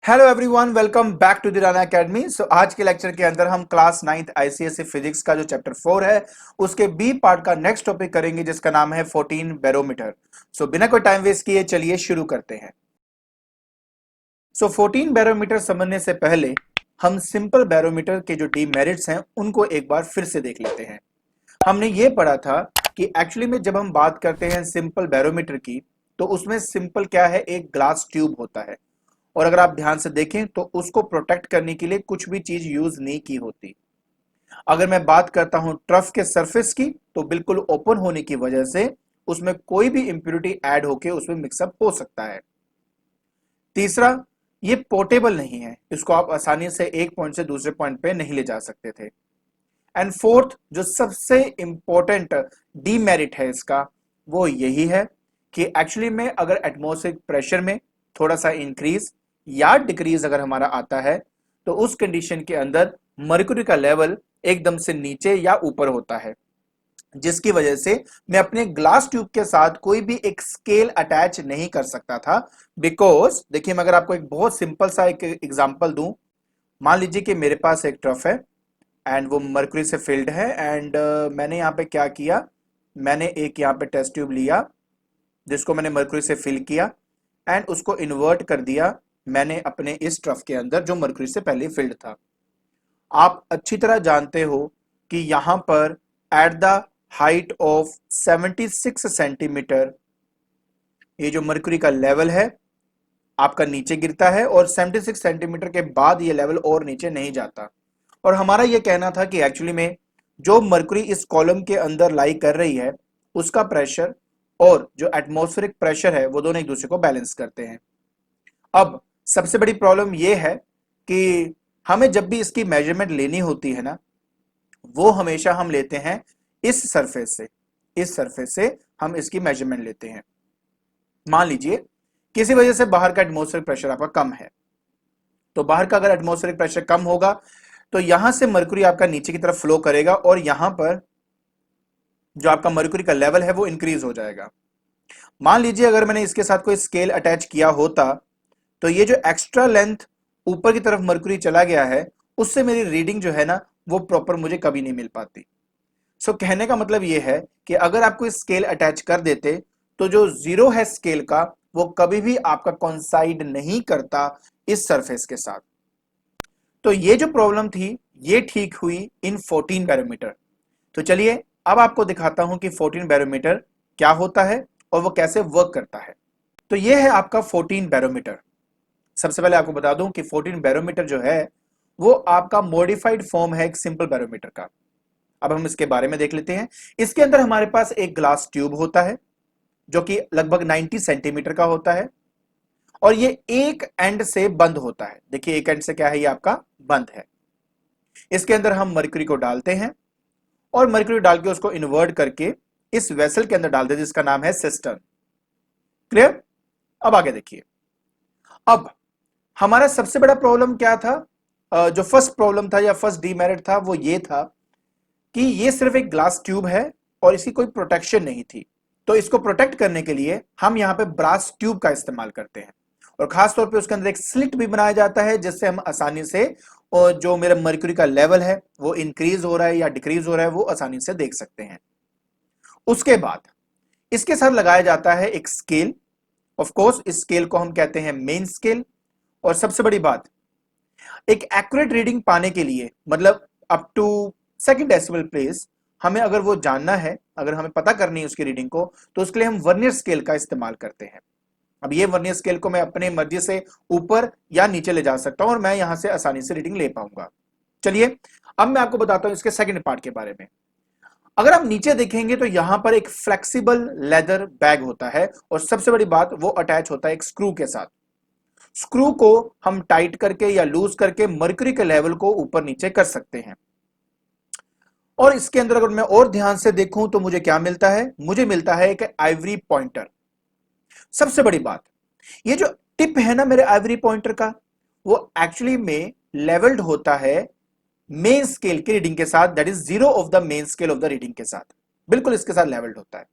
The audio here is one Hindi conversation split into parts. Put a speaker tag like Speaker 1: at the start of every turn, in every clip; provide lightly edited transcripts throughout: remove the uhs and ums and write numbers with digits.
Speaker 1: Hello everyone, welcome back to the Rana academy. आज के लेक्चर के अंदर हम क्लास 9th आईसीएसई फिजिक्स का जो चैप्टर 4 है उसके बी पार्ट का नेक्स्ट टॉपिक करेंगे जिसका नाम है 14 बैरोमीटर। बिना कोई टाइम वेस्ट किए चलिए शुरू करते हैं। 14 बैरोमीटर समझने से पहले हम सिंपल बैरोमीटर के जो डीमेरिट्स हैं उनको एक बार फिर से देख लेते हैं। हमने ये पढ़ा था कि एक्चुअली में जब हम बात करते हैं सिंपल बैरोमीटर की तो उसमें सिंपल क्या है, एक ग्लास ट्यूब होता है और अगर आप ध्यान से देखें तो उसको प्रोटेक्ट करने के लिए कुछ भी चीज यूज नहीं की होती। अगर मैं बात करता हूं ट्रफ के सरफेस की तो बिल्कुल ओपन होने की वजह से उसमें कोई भी इंप्योरिटी ऐड होके उसमें मिक्सअप हो सकता है। तीसरा, ये पोर्टेबल नहीं है, इसको आप आसानी से एक पॉइंट से दूसरे पॉइंट पे नहीं ले जा सकते थे। एंड फोर्थ, जो सबसे इंपॉर्टेंट डीमेरिट है इसका, वो यही है कि एक्चुअली में अगर एटमॉस्फेरिक प्रेशर में थोड़ा सा इंक्रीज या डिक्रीज अगर हमारा आता है तो उस कंडीशन के अंदर मर्क्यूरी का लेवल एकदम से नीचे या ऊपर होता है, जिसकी वजह से मैं अपने ग्लास ट्यूब के साथ कोई भी एक स्केल अटैच नहीं कर सकता था। बिकॉज देखिए, मैं अगर आपको एक बहुत सिंपल सा एक एग्जांपल दूं, मान लीजिए कि मेरे पास एक ट्रफ है एंड वो मर्क्यूरी से फिल्ड है एंड मैंने यहाँ पे क्या किया, मैंने एक यहाँ पे टेस्ट ट्यूब लिया जिसको मैंने मर्क्यूरी से फिल किया एंड उसको इन्वर्ट कर दिया मैंने अपने इस ट्रफ के अंदर जो मर्क्यूरी से पहले फिल्ड था। आप अच्छी तरह जानते हो कि यहां पर at the height of 76 centimetre ये जो मर्क्यूरी का लेवल है आपका नीचे गिरता है और 76 सेंटीमीटर के बाद ये लेवल और नीचे नहीं जाता। और हमारा ये कहना था कि एक्चुअली में जो मर्क्यूरी इस कॉलम के अंदर लाई कर रही है उसका प्रेशर और जो एटमॉस्फेरिक प्रेशर है वो दोनों एक दूसरे को बैलेंस करते हैं। अब सबसे बड़ी प्रॉब्लम यह है कि हमें जब भी इसकी मेजरमेंट लेनी होती है ना, वो हमेशा हम लेते हैं इस सरफेस से हम इसकी मेजरमेंट लेते हैं। मान लीजिए किसी वजह से बाहर का एटमॉस्फेरिक प्रेशर आपका कम है, तो बाहर का अगर एटमॉस्फेरिक प्रेशर कम होगा तो यहां से मर्क्यूरी आपका नीचे की तरफ फ्लो करेगा और यहां पर जो आपका मर्क्यूरी का लेवल है वो इंक्रीज हो जाएगा। मान लीजिए अगर मैंने इसके साथ कोई स्केल अटैच किया होता तो ये जो एक्स्ट्रा लेंथ ऊपर की तरफ मर्क्यूरी चला गया है उससे मेरी रीडिंग जो है ना वो प्रॉपर मुझे कभी नहीं मिल पाती। कहने का मतलब ये है कि अगर आप कोई स्केल अटैच कर देते तो जो जीरो है स्केल का वो कभी भी आपका कॉन्साइड नहीं करता इस सरफेस के साथ। तो ये जो प्रॉब्लम थी ये ठीक हुई इन 14 बैरोमीटर। तो चलिए अब आपको दिखाता हूं कि 14 बैरोमीटर क्या होता है और वो कैसे वर्क करता है। तो ये है आपका 14 बैरोमीटर। सबसे पहले आपको बता दूं कि 14 बैरोमीटर जो है वो आपका मॉडिफाइड फॉर्म है एक सिंपल बैरोमीटर का। अब हम इसके बारे में देख लेते हैं। इसके अंदर हमारे पास एक ग्लास ट्यूब होता है जो कि लगभग 90 सेंटीमीटर का होता है और ये एक एंड से बंद होता है। देखिए एक एंड से क्या है, ये आपका बंद है। इसके अंदर हम मर्क्यूरी को डालते हैं और मर्क्यूरी डाल के उसको इन्वर्ट करके इस वेसल के अंदर डाल देते हैं जिसका नाम है सिस्टर्न। क्लियर? अब आगे देखिए। अब हमारा सबसे बड़ा प्रॉब्लम क्या था, जो फर्स्ट प्रॉब्लम था या फर्स्ट डीमेरिट था वो ये था कि ये सिर्फ एक ग्लास ट्यूब है और इसकी कोई प्रोटेक्शन नहीं थी। तो इसको प्रोटेक्ट करने के लिए हम यहां पे ब्रास ट्यूब का इस्तेमाल करते हैं और खास तौर पे उसके अंदर एक स्लिट भी बनाया जाता है जिससे हम आसानी से और जो मेरा मर्क्यूरी का लेवल है वो इंक्रीज हो रहा है या डिक्रीज हो रहा है वो आसानी से देख सकते हैं। उसके बाद इसके साथ लगाया जाता है एक स्केल। ऑफ कोर्स इस स्केल को हम कहते हैं मेन स्केल। और सबसे बड़ी बात, एक एक्यूरेट रीडिंग पाने के लिए मतलब up to second decimal place हमें अगर वो जानना है, अगर हमें पता करनी है उसकी रीडिंग को, तो उसके लिए हम वर्नियर स्केल का इस्तेमाल करते हैं। अब ये वर्नियर स्केल को मैं अपने मर्जी से ऊपर या नीचे ले जा सकता हूं और मैं यहां से आसानी से रीडिंग ले पाऊंगा। चलिए अब मैं आपको बताता हूं इसके सेकंड पार्ट के बारे में। अगर आप नीचे देखेंगे तो यहां पर एक फ्लेक्सिबल लेदर बैग होता है और सबसे बड़ी बात वो अटैच होता है एक स्क्रू के साथ। स्क्रू को हम टाइट करके या लूज करके मर्क्यूरी के लेवल को ऊपर नीचे कर सकते हैं। और इसके अंदर अगर मैं और ध्यान से देखूं तो मुझे क्या मिलता है, मुझे मिलता है एक आइवरी पॉइंटर। सबसे बड़ी बात, ये जो टिप है ना मेरे आइवरी पॉइंटर का वो एक्चुअली में लेवल्ड होता है मेन स्केल की रीडिंग के साथ, that is zero of the main scale of the reading के साथ, बिल्कुल इसके साथ लेवल्ड होता है।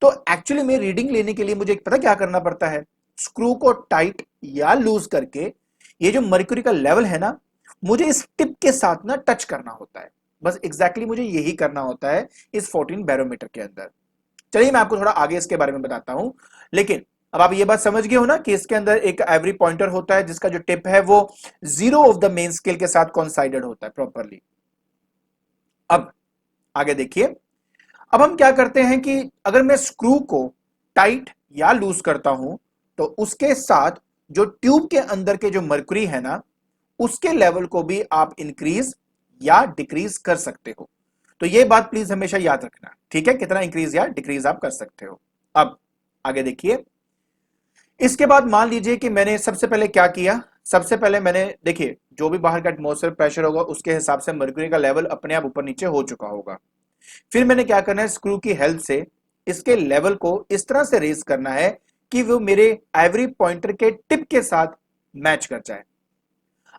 Speaker 1: तो एक्चुअली में रीडिंग लेने के लिए मुझे पता क्या करना पड़ता है, स्क्रू को टाइट या लूज करके ये जो मर्क्यूरी का लेवल है ना, मुझे इस टिप के साथ ना टच करना होता है, बस एग्जैक्टली मुझे यही करना होता है इस 14 बैरोमीटर के अंदर। चलिए मैं आपको थोड़ा आगे इसके बारे में बताता हूं, लेकिन अब आप ये बात समझ गए हो ना कि इसके अंदर एक एवरी पॉइंटर होता है जिसका जो टिप है वो zero of the main scale के साथ कॉन्साइडेड होता है प्रॉपरली। अब आगे देखिए, अब हम क्या करते हैं कि अगर मैं स्क्रू को टाइट या लूज करता हूं तो उसके साथ जो ट्यूब के अंदर के जो मर्क्यूरी है ना, उसके लेवल को भी आप इंक्रीज या डिक्रीज कर सकते हो। तो ये बात प्लीज हमेशा याद रखना, ठीक है, कितना इंक्रीज या डिक्रीज आप कर सकते हो। अब आगे देखिए, इसके बाद मान लीजिए कि मैंने सबसे पहले क्या किया, सबसे पहले मैंने देखिए जो भी बाहर का एटमॉस्फेयर प्रेशर होगा उसके हिसाब से मर्क्यूरी का लेवल अपने आप ऊपर नीचे हो चुका होगा। फिर मैंने क्या करना है, स्क्रू की हेल्प से इसके लेवल को इस तरह से रेज करना है कि वो मेरे आइवरी पॉइंटर के टिप के साथ मैच कर जाए।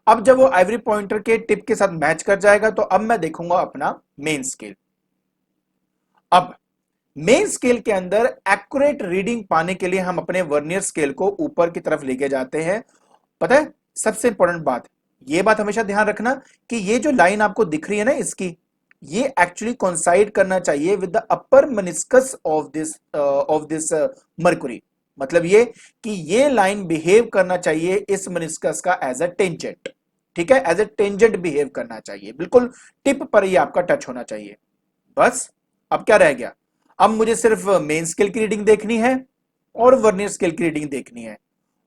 Speaker 1: अब जब वो आइवरी पॉइंटर के टिप के साथ मैच कर जाएगा तो अब मैं देखूंगा अपना मेन स्केल। अब मेन स्केल के अंदर एक्यूरेट रीडिंग पाने के लिए हम अपने वर्नियर स्केल को ऊपर की तरफ लेके जाते हैं। पता है सबसे इंपॉर्टेंट बात, ये बात हमेशा ध्यान रखना कि ये जो लाइन आपको दिख रही है ना इसकी, ये एक्चुअली कोइंसाइड करना चाहिए with the upper meniscus of this mercury. मतलब ये कि ये लाइन बिहेव करना चाहिए इस मेनिस्कस का एज अ टेंजेंट, ठीक है, एज अ टेंजेंट बिहेव करना चाहिए, बिल्कुल टिप पर ये आपका टच होना चाहिए। बस अब क्या रह गया, अब मुझे सिर्फ मेन स्केल की रीडिंग देखनी है और वर्नियर स्केल की रीडिंग देखनी है,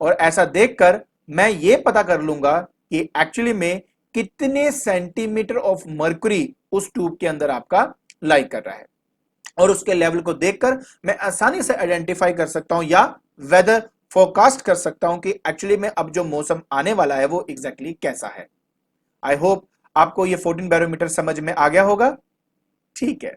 Speaker 1: और ऐसा देखकर मैं ये पता कर लूंगा कि एक्चुअली में कितने सेंटीमीटर ऑफ मर्क्यूरी उस ट्यूब के अंदर आपका लाई कर रहा है, और उसके लेवल को देखकर मैं आसानी से आइडेंटिफाई कर सकता हूं या वेदर फोरकास्ट कर सकता हूं कि एक्चुअली में अब जो मौसम आने वाला है वो एग्जैक्टली कैसा है। आई होप आपको ये 14 बैरोमीटर समझ में आ गया होगा। ठीक है,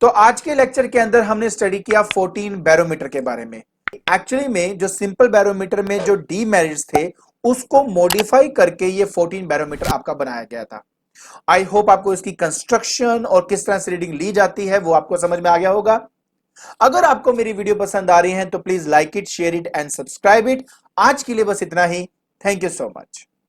Speaker 1: तो आज के लेक्चर के अंदर हमने स्टडी किया 14 बैरोमीटर के बारे में। एक्चुअली में जो सिंपल बैरोमीटर में जो डीमेरिट्स थे उसको मॉडिफाई करके ये 14 बैरोमीटर आपका बनाया गया था। आई होप आपको इसकी कंस्ट्रक्शन और किस तरह से रीडिंग ली जाती है वो आपको समझ में आ गया होगा। अगर आपको मेरी वीडियो पसंद आ रही है तो please like it, share it and subscribe it. आज के लिए बस इतना ही। Thank you so much.